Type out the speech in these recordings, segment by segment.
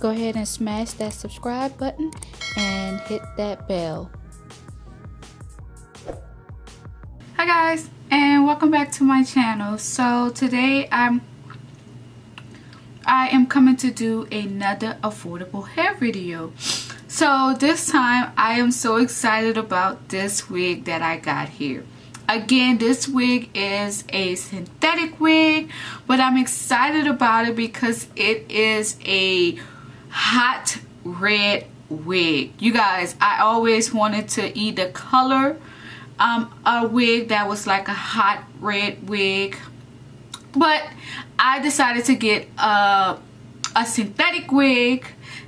go ahead and smash that subscribe button and hit that bell. Hi guys, and welcome back to my channel. So today I am coming to do another affordable hair video. So this time I am so excited about this wig that I got here. Again, this wig is a synthetic wig, but I'm excited about it because it is a hot red wig. You guys, I always wanted to either color a wig that was like a hot red wig, but I decided to get a synthetic wig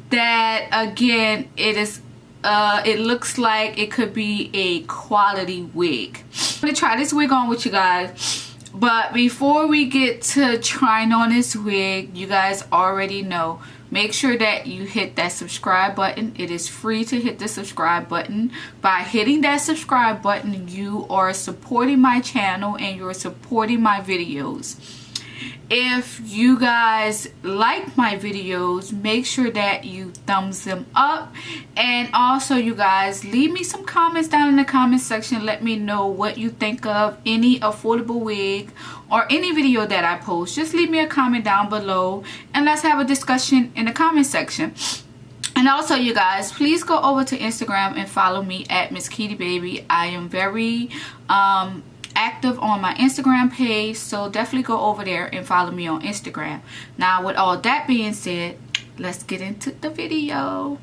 that, again, it looks like it could be a quality wig. I'm gonna try this wig on with you guys, but before we get to trying on this wig, you guys already know, make sure that you hit that subscribe button. It is free to hit the subscribe button. By hitting that subscribe button, you are supporting my channel and you're supporting my videos. If you guys like my videos, make sure that you thumbs them up, and also you guys leave me some comments down in the comment section. Let me know what you think of any affordable wig or any video that I post. Just leave me a comment down below and let's have a discussion in the comment section. And also, you guys, please go over to Instagram and follow me at mskeedybaby. I am very active on my Instagram page, so definitely go over there and follow me on Instagram. Now, with all that being said, let's get into the video.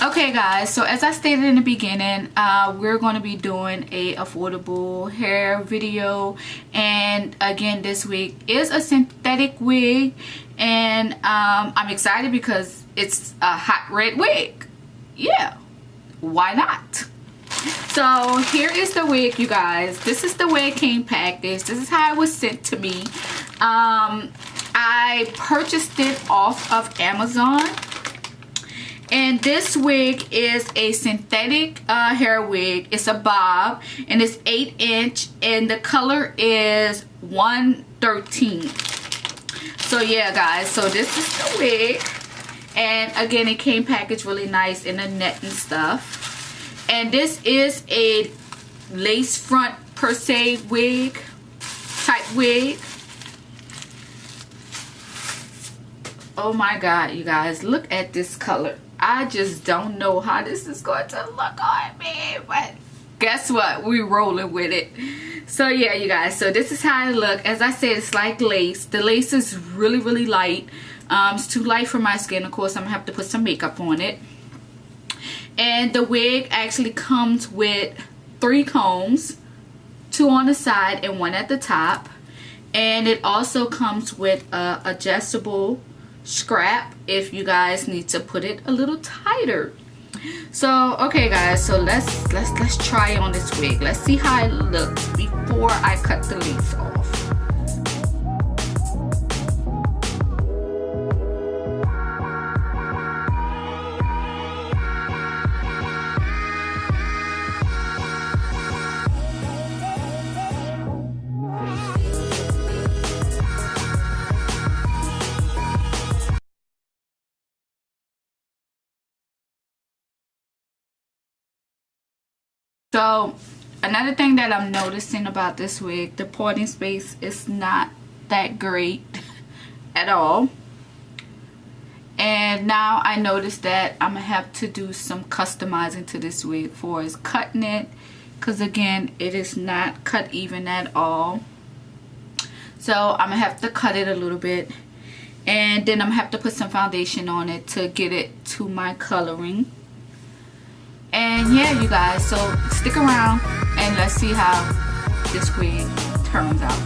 Okay guys, so as I stated in the beginning, we're going to be doing a affordable hair video, and again, this wig is a synthetic wig, and I'm excited because it's a hot red wig. Yeah, why not? So here is the wig, you guys. This is the way it came packaged. This is how it was sent to me. I purchased it off of Amazon, and this wig is a synthetic hair wig. It's a bob, and it's 8-inch, and the color is 113. So yeah guys, so this is the wig, and again, it came packaged really nice in the net and stuff. And this is a lace front per se wig, type wig. Oh my god, you guys, look at this color. I just don't know how this is going to look on me, but guess what? We're rolling with it. So yeah, you guys, so this is how it looks. As I said, it's like lace. The lace is really, really light. It's too light for my skin. Of course, I'm gonna have to put some makeup on it. And the wig actually comes with 3 combs, 2 on the side and 1 at the top. And it also comes with a adjustable strap if you guys need to put it a little tighter. So okay guys, so let's try on this wig. Let's see how it looks before I cut the lace off. So another thing that I'm noticing about this wig, the parting space is not that great at all. And now I noticed that I'm gonna have to do some customizing to this wig for is cutting it, because again, it is not cut even at all. So I'm gonna have to cut it a little bit, and then I'm gonna have to put some foundation on it to get it to my coloring. And yeah, you guys, so stick around and let's see how this wig turns out.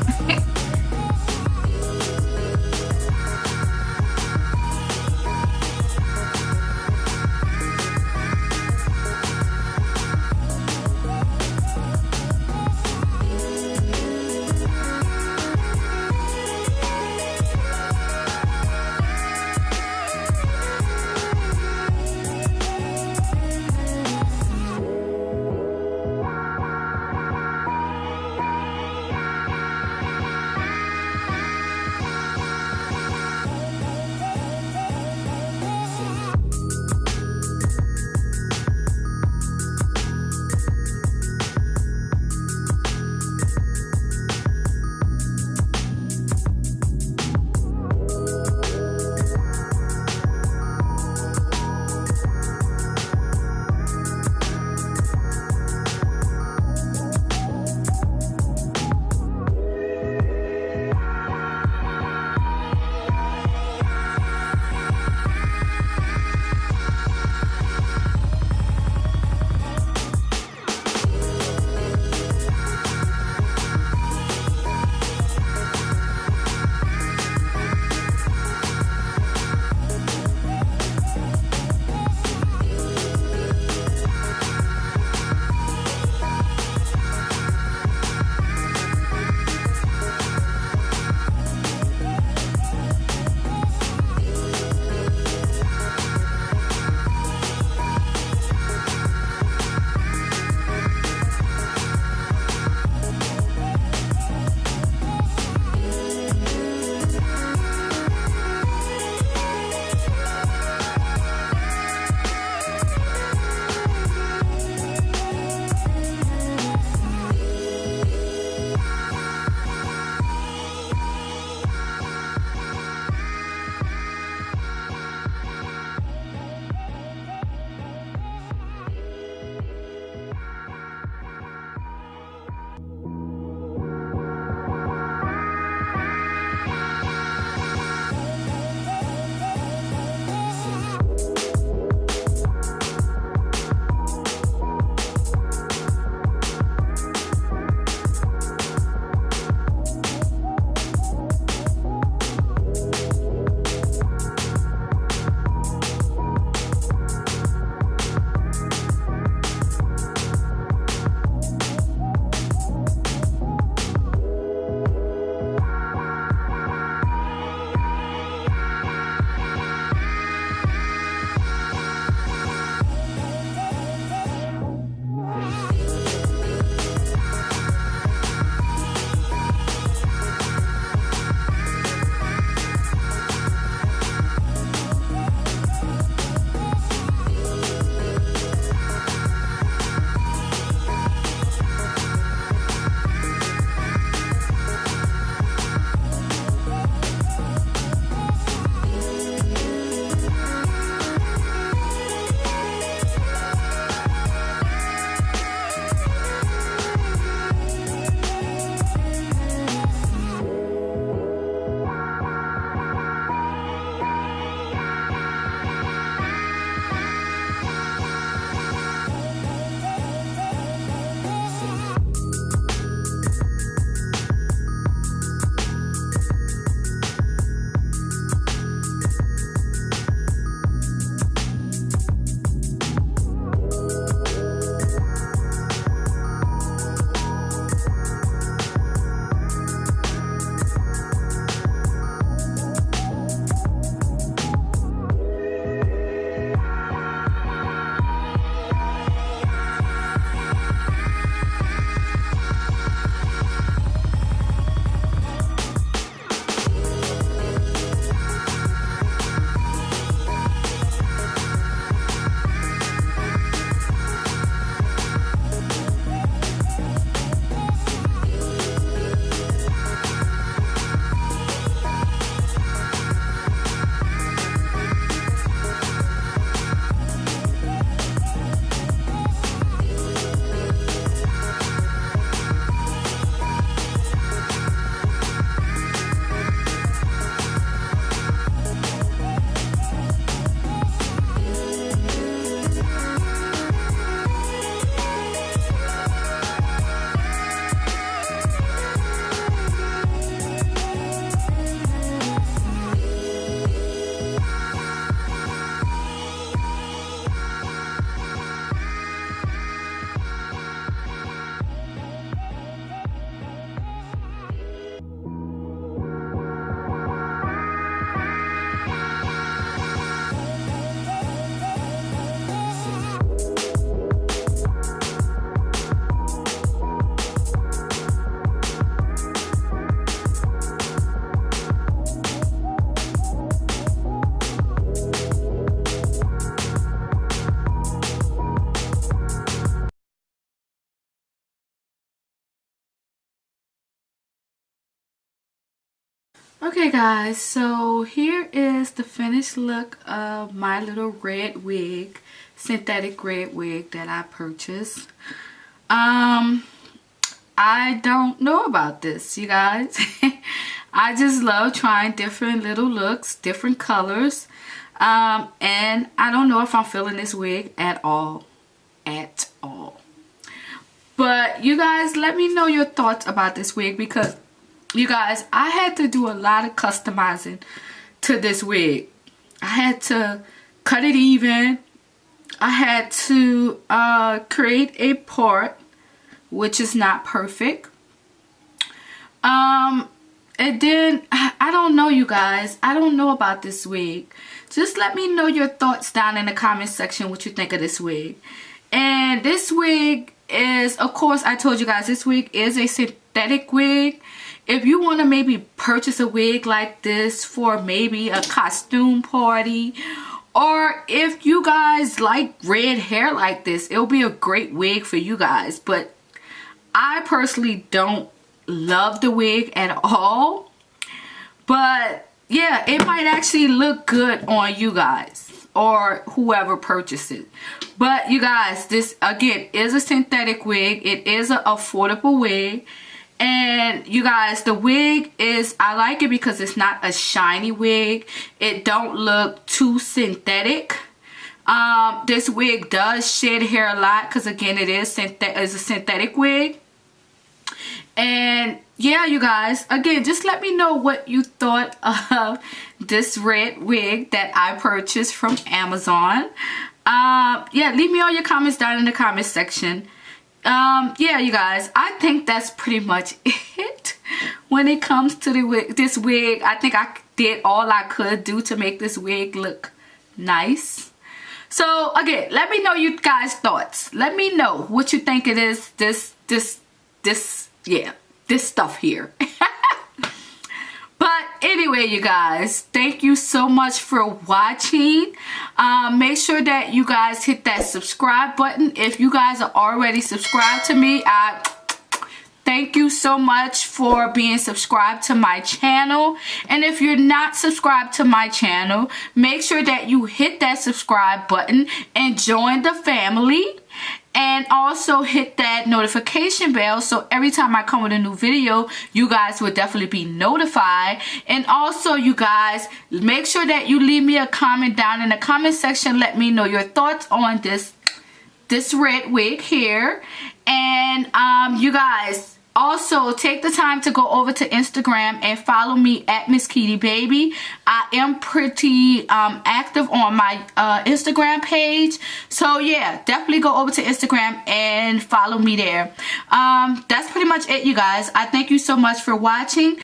Okay guys, so here is the finished look of my little red wig, synthetic red wig that I purchased. I don't know about this, you guys. I just love trying different little looks, different colors. And I don't know if I'm feeling this wig at all. At all. But you guys, let me know your thoughts about this wig, because you guys, I had to do a lot of customizing to this wig. I had to cut it even. I had to create a part, which is not perfect. And then, I don't know, you guys. I don't know about this wig. Just let me know your thoughts down in the comment section, what you think of this wig. And this wig is, of course, I told you guys, this wig is a synthetic wig. If you want to maybe purchase a wig like this for maybe a costume party, or if you guys like red hair like this, it'll be a great wig for you guys. But I personally don't love the wig at all. But yeah, it might actually look good on you guys or whoever purchases. But you guys, this again is a synthetic wig. It is an affordable wig. And you guys, the wig is, I like it because it's not a shiny wig. It don't look too synthetic. This wig does shed hair a lot because again, it is a synthetic wig. And yeah, you guys, again, just let me know what you thought of this red wig that I purchased from Amazon. Yeah, leave me all your comments down in the comment section. Yeah, you guys, I think that's pretty much it when it comes to this wig. I think I did all I could do to make this wig look nice. So again, let me know you guys' thoughts. Let me know what you think it is, this stuff here. But anyway, you guys, thank you so much for watching. Make sure that you guys hit that subscribe button. If you guys are already subscribed to me, thank you so much for being subscribed to my channel. And if you're not subscribed to my channel, make sure that you hit that subscribe button and join the family. And also hit that notification bell so every time I come with a new video, you guys will definitely be notified. And also, you guys, make sure that you leave me a comment down in the comment section. Let me know your thoughts on this red wig here. And you guys, also take the time to go over to Instagram and follow me at mskeedybaby. I am pretty active on my Instagram page. So yeah, definitely go over to Instagram and follow me there. That's pretty much it, you guys. I thank you so much for watching.